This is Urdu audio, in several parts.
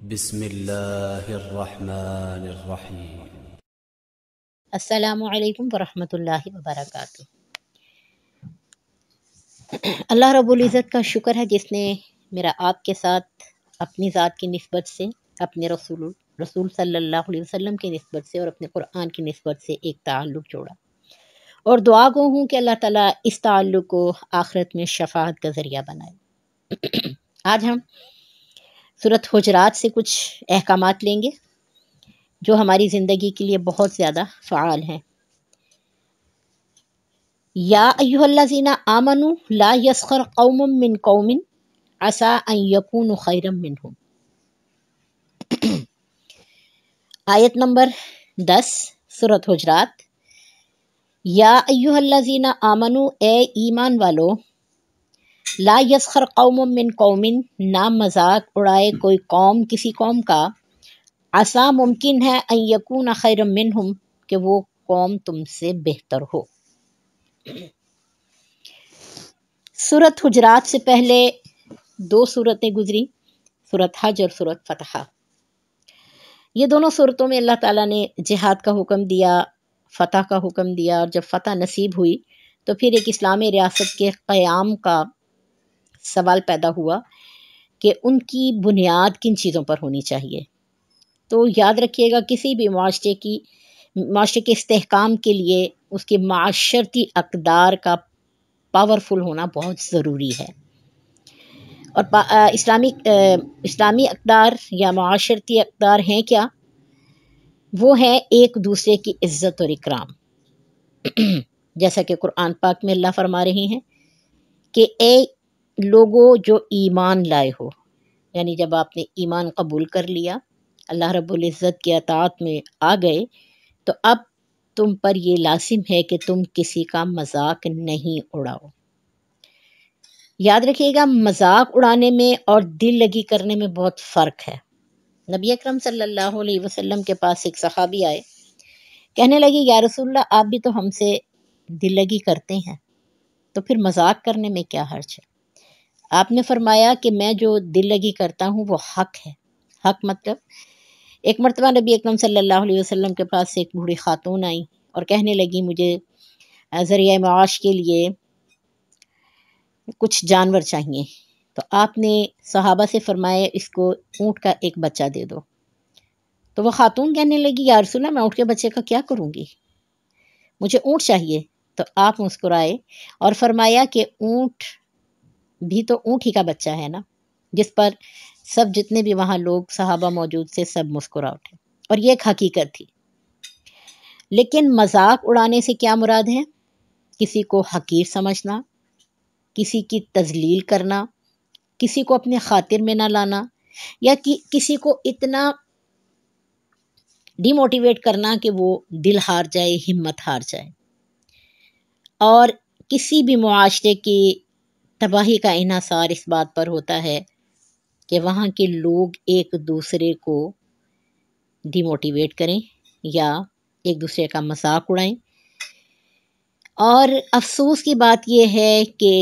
بسم اللہ الرحمن الرحیم۔ السلام علیکم ورحمۃ اللہ وبرکاتہ۔ اللہ رب العزت کا شکر ہے جس نے میرا آپ کے ساتھ اپنی ذات کی نسبت سے، اپنے رسول صلی اللہ علیہ وسلم کی نسبت سے اور اپنے قرآن کی نسبت سے ایک تعلق جوڑا، اور دعا گو ہوں کہ اللہ تعالیٰ اس تعلق کو آخرت میں شفاعت کا ذریعہ بنائے۔ آج ہم سورۃ حجرات سے کچھ احکامات لیں گے جو ہماری زندگی کے لیے بہت زیادہ فعال ہیں۔ یا ایھا الذین آمنوا لا یسخر قوم من قوم عسى ان یکونوا خیرا منہم۔ آیت نمبر 10 سورۃ حجرات۔ یا ایھا الذین آمنوا، اے ایمان والو، لا یسخر قوم من قوم، نہ مذاق اڑائے کوئی قوم کسی قوم کا، عسیٰ ممکن ہے ان یکون خیرا منہم، کہ وہ قوم تم سے بہتر ہو۔ سورۃ حجرات سے پہلے دو صورتیں گزری، سورۃ حج اور سورۃ فتح۔ یہ دونوں صورتوں میں اللہ تعالیٰ نے جہاد کا حکم دیا، فتح کا حکم دیا، اور جب فتح نصیب ہوئی تو پھر ایک اسلامی ریاست کے قیام کا سوال پیدا ہوا کہ ان کی بنیاد کن چیزوں پر ہونی چاہیے۔ تو یاد رکھیے گا، کسی بھی معاشرے کے استحکام کے لیے اس کے معاشرتی اقدار کا پاورفل ہونا بہت ضروری ہے۔ اور اسلامی اقدار یا معاشرتی اقدار ہیں کیا؟ وہ ہے ایک دوسرے کی عزت اور اکرام۔ جیسا کہ قرآن پاک میں اللہ فرما رہے ہیں کہ اے لوگوں جو ایمان لائے ہو، یعنی جب آپ نے ایمان قبول کر لیا، اللہ رب العزت کی اطاعت میں آ گئے، تو اب تم پر یہ لازم ہے کہ تم کسی کا مذاق نہیں اڑاؤ۔ یاد رکھیے گا، مذاق اڑانے میں اور دل لگی کرنے میں بہت فرق ہے۔ نبی اکرم صلی اللہ علیہ وسلم کے پاس ایک صحابی آئے، کہنے لگے یا رسول اللہ، آپ بھی تو ہم سے دل لگی کرتے ہیں، تو پھر مذاق کرنے میں کیا حرج ہے؟ آپ نے فرمایا کہ میں جو دل لگی کرتا ہوں وہ حق ہے۔ حق مطلب، ایک مرتبہ نبی اکرم صلی اللہ علیہ وسلم کے پاس ایک بوڑھی خاتون آئی اور کہنے لگی مجھے ذریعہ معاش کے لیے کچھ جانور چاہیے، تو آپ نے صحابہ سے فرمایا اس کو اونٹ کا ایک بچہ دے دو۔ تو وہ خاتون کہنے لگی یا رسول اللہ، میں اونٹ کے بچے کا کیا کروں گی، مجھے اونٹ چاہیے۔ تو آپ مسکرائے اور فرمایا کہ اونٹ بھی تو اونٹ ہی کا بچہ ہے نا، جس پر سب جتنے بھی وہاں لوگ صحابہ موجود تھے سب مسکرا اٹھے، اور یہ ایک حقیقت تھی۔ لیکن مذاق اڑانے سے کیا مراد ہے؟ کسی کو حقیر سمجھنا، کسی کی تذلیل کرنا، کسی کو اپنے خاطر میں نہ لانا، یا کسی کو اتنا ڈی موٹیویٹ کرنا کہ وہ دل ہار جائے، ہمت ہار جائے۔ اور کسی بھی معاشرے کی تباہی کا انحصار اس بات پر ہوتا ہے کہ وہاں کے لوگ ایک دوسرے کو ڈی موٹیویٹ کریں یا ایک دوسرے کا مذاق اڑائیں۔ اور افسوس کی بات یہ ہے کہ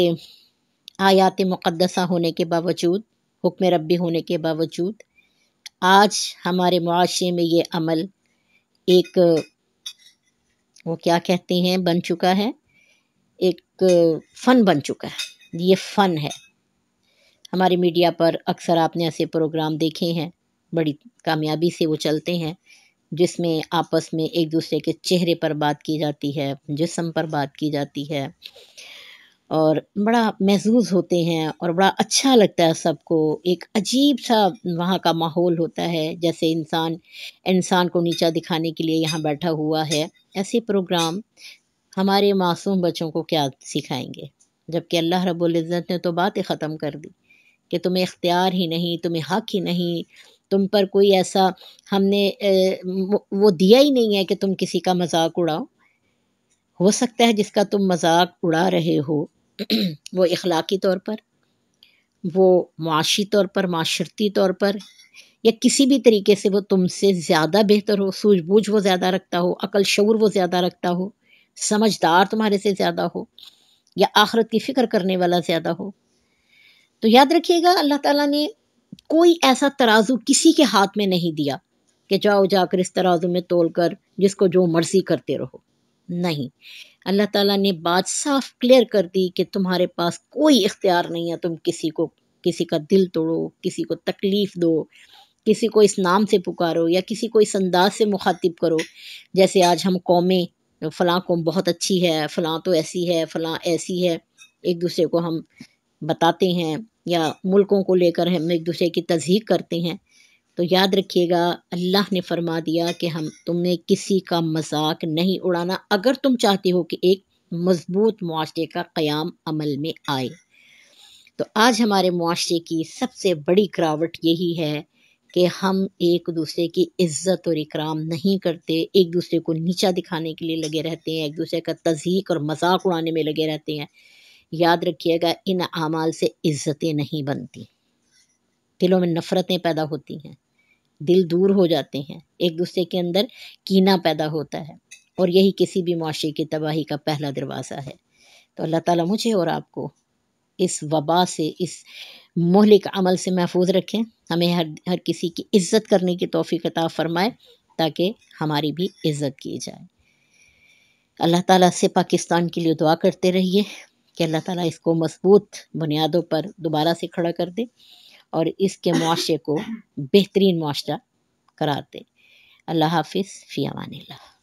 آیات مقدسہ ہونے کے باوجود، حکم ربی ہونے کے باوجود، آج ہمارے معاشرے میں یہ عمل ایک وہ کیا کہتے ہیں بن چکا ہے، ایک فن بن چکا ہے۔ یہ فن ہے۔ ہمارے میڈیا پر اکثر آپ نے ایسے پروگرام دیکھے ہیں، بڑی کامیابی سے وہ چلتے ہیں، جس میں آپس میں ایک دوسرے کے چہرے پر بات کی جاتی ہے، جسم پر بات کی جاتی ہے، اور بڑا محظوظ ہوتے ہیں اور بڑا اچھا لگتا ہے سب کو۔ ایک عجیب سا وہاں کا ماحول ہوتا ہے، جیسے انسان کو نیچا دکھانے کے لیے یہاں بیٹھا ہوا ہے۔ ایسے پروگرام ہمارے معصوم بچوں کو کیا سکھائیں گے، جبکہ اللہ رب العزت نے تو باتیں ختم کر دی کہ تمہیں اختیار ہی نہیں، تمہیں حق ہی نہیں، تم پر کوئی ایسا ہم نے وہ دیا ہی نہیں ہے کہ تم کسی کا مذاق اڑاؤ۔ ہو سکتا ہے جس کا تم مذاق اڑا رہے ہو وہ اخلاقی طور پر، وہ معاشی طور پر، معاشرتی طور پر، یا کسی بھی طریقے سے وہ تم سے زیادہ بہتر ہو، سوجھ بوجھ وہ زیادہ رکھتا ہو، عقل شعور وہ زیادہ رکھتا ہو، سمجھدار تمہارے سے زیادہ ہو، یا آخرت کی فکر کرنے والا زیادہ ہو۔ تو یاد رکھیے گا، اللہ تعالیٰ نے کوئی ایسا ترازو کسی کے ہاتھ میں نہیں دیا کہ جاؤ جا کر اس ترازو میں تول کر جس کو جو مرضی کرتے رہو، نہیں، اللہ تعالیٰ نے بات صاف کلیئر کر دی کہ تمہارے پاس کوئی اختیار نہیں ہے، تم کسی کا دل توڑو، کسی کو تکلیف دو، کسی کو اس نام سے پکارو یا کسی کو اس انداز سے مخاطب کرو جیسے آج ہم قومیں، فلاں قوم بہت اچھی ہے، فلاں تو ایسی ہے، فلاں ایسی ہے، ایک دوسرے کو ہم بتاتے ہیں، یا ملکوں کو لے کر ہم ایک دوسرے کی تضحیق کرتے ہیں۔ تو یاد رکھیے گا اللہ نے فرما دیا کہ تم نے کسی کا مذاق نہیں اڑانا اگر تم چاہتے ہو کہ ایک مضبوط معاشرے کا قیام عمل میں آئے۔ تو آج ہمارے معاشرے کی سب سے بڑی گراوٹ یہی ہے کہ ہم ایک دوسرے کی عزت اور اکرام نہیں کرتے، ایک دوسرے کو نیچا دکھانے کے لیے لگے رہتے ہیں، ایک دوسرے کا تضحیق اور مذاق اڑانے میں لگے رہتے ہیں۔ یاد رکھیے گا ان اعمال سے عزتیں نہیں بنتی، دلوں میں نفرتیں پیدا ہوتی ہیں، دل دور ہو جاتے ہیں، ایک دوسرے کے اندر کینہ پیدا ہوتا ہے، اور یہی کسی بھی معاشرے کی تباہی کا پہلا دروازہ ہے۔ تو اللہ تعالیٰ مجھے اور آپ کو اس وبا سے، اس مہلک عمل سے محفوظ رکھیں، ہمیں ہر کسی کی عزت کرنے کی توفیق عطا فرمائے تاکہ ہماری بھی عزت کی جائے۔ اللہ تعالیٰ سے پاکستان کے لیے دعا کرتے رہیے کہ اللہ تعالیٰ اس کو مضبوط بنیادوں پر دوبارہ سے کھڑا کر دے اور اس کے معاشرے کو بہترین معاشرہ قرار دے۔ اللہ حافظ، فی امان اللہ۔